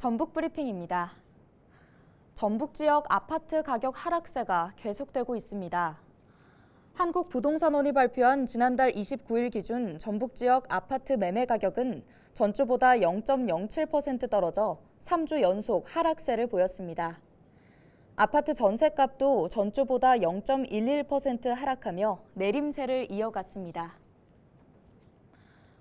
전북 브리핑입니다. 전북 지역 아파트 가격 하락세가 계속되고 있습니다. 한국부동산원이 발표한 지난달 29일 기준 전북 지역 아파트 매매 가격은 전주보다 0.07% 떨어져 3주 연속 하락세를 보였습니다. 아파트 전셋값도 전주보다 0.11% 하락하며 내림세를 이어갔습니다.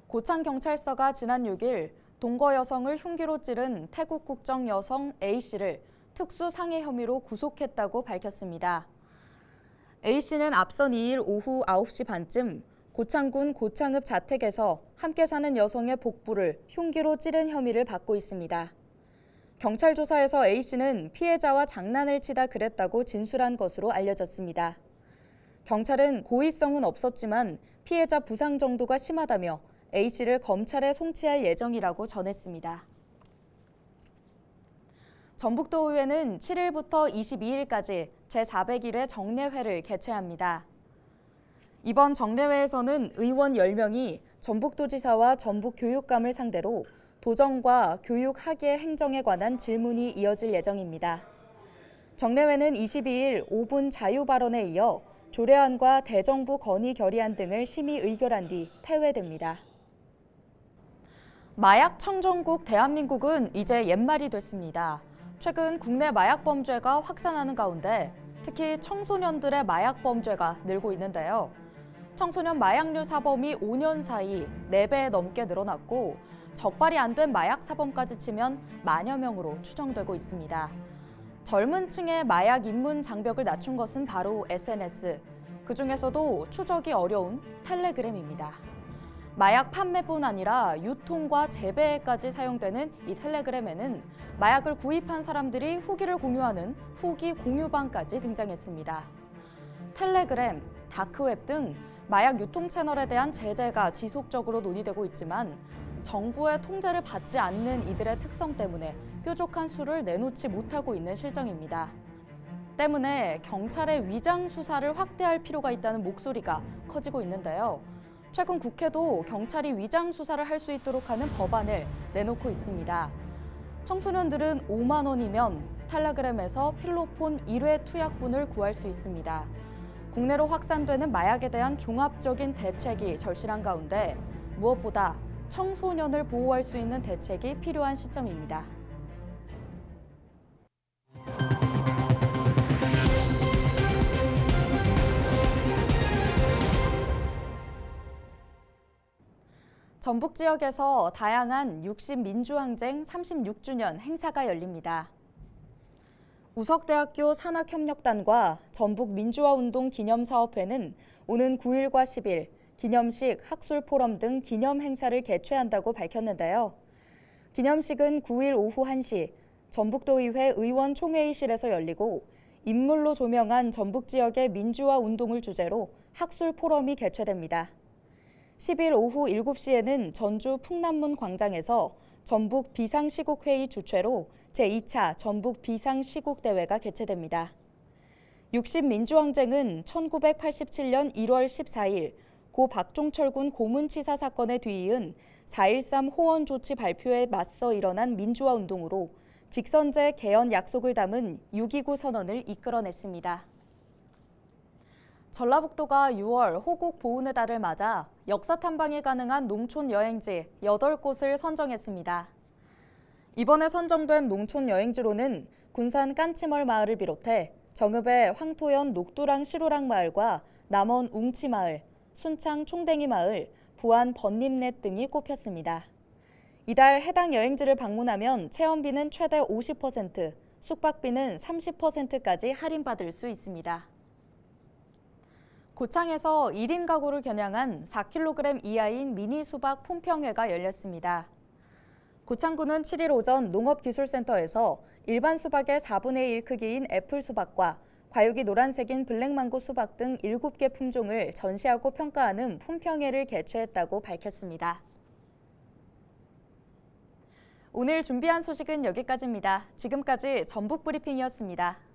고창경찰서가 지난 6일 동거 여성을 흉기로 찌른 태국 국적 여성 A씨를 특수상해 혐의로 구속했다고 밝혔습니다. A씨는 앞선 2일 오후 9시 반쯤 고창군 고창읍 자택에서 함께 사는 여성의 복부를 흉기로 찌른 혐의를 받고 있습니다. 경찰 조사에서 A씨는 피해자와 장난을 치다 그랬다고 진술한 것으로 알려졌습니다. 경찰은 고의성은 없었지만 피해자 부상 정도가 심하다며 A씨를 검찰에 송치할 예정이라고 전했습니다. 전북도의회는 7일부터 22일까지 제401회 정례회를 개최합니다. 이번 정례회에서는 의원 10명이 전북도지사와 전북교육감을 상대로 도정과 교육 학예 행정에 관한 질문이 이어질 예정입니다. 정례회는 22일 5분 자유 발언에 이어 조례안과 대정부 건의 결의안 등을 심의 의결한 뒤 폐회됩니다. 마약 청정국 대한민국은 이제 옛말이 됐습니다. 최근 국내 마약 범죄가 확산하는 가운데 특히 청소년들의 마약 범죄가 늘고 있는데요. 청소년 마약류 사범이 5년 사이 4배 넘게 늘어났고 적발이 안 된 마약 사범까지 치면 만여 명으로 추정되고 있습니다. 젊은 층의 마약 입문 장벽을 낮춘 것은 바로 SNS, 그중에서도 추적이 어려운 텔레그램입니다. 마약 판매뿐 아니라 유통과 재배에까지 사용되는 이 텔레그램에는 마약을 구입한 사람들이 후기를 공유하는 후기 공유방까지 등장했습니다. 텔레그램, 다크웹 등 마약 유통 채널에 대한 제재가 지속적으로 논의되고 있지만 정부의 통제를 받지 않는 이들의 특성 때문에 뾰족한 수를 내놓지 못하고 있는 실정입니다. 때문에 경찰의 위장 수사를 확대할 필요가 있다는 목소리가 커지고 있는데요. 최근 국회도 경찰이 위장 수사를 할 수 있도록 하는 법안을 내놓고 있습니다. 청소년들은 5만 원이면 텔레그램에서 필로폰 1회 투약분을 구할 수 있습니다. 국내로 확산되는 마약에 대한 종합적인 대책이 절실한 가운데 무엇보다 청소년을 보호할 수 있는 대책이 필요한 시점입니다. 전북 지역에서 다양한 60민주항쟁 36주년 행사가 열립니다. 우석대학교 산학협력단과 전북민주화운동 기념사업회는 오는 9일과 10일 기념식, 학술포럼 등 기념 행사를 개최한다고 밝혔는데요. 기념식은 9일 오후 1시 전북도의회 의원총회의실에서 열리고 인물로 조명한 전북 지역의 민주화 운동을 주제로 학술포럼이 개최됩니다. 10일 오후 7시에는 전주 풍남문 광장에서 전북 비상시국회의 주최로 제2차 전북 비상시국대회가 개최됩니다. 60민주항쟁은 1987년 1월 14일 고 박종철 군 고문치사 사건에 뒤이은 4.13 호원 조치 발표에 맞서 일어난 민주화 운동으로 직선제 개헌 약속을 담은 6.29 선언을 이끌어냈습니다. 전라북도가 6월 호국 보훈의 달을 맞아 역사 탐방이 가능한 농촌 여행지 8곳을 선정했습니다. 이번에 선정된 농촌 여행지로는 군산 깐치멀 마을을 비롯해 정읍의 황토연 녹두랑 시루랑 마을과 남원 웅치 마을, 순창 총댕이 마을, 부안 번림넷 등이 꼽혔습니다. 이달 해당 여행지를 방문하면 체험비는 최대 50%, 숙박비는 30%까지 할인받을 수 있습니다. 고창에서 1인 가구를 겨냥한 4kg 이하인 미니 수박 품평회가 열렸습니다. 고창군은 7일 오전 농업기술센터에서 일반 수박의 4분의 1 크기인 애플 수박과 과육이 노란색인 블랙망고 수박 등 7개 품종을 전시하고 평가하는 품평회를 개최했다고 밝혔습니다. 오늘 준비한 소식은 여기까지입니다. 지금까지 전북 브리핑이었습니다.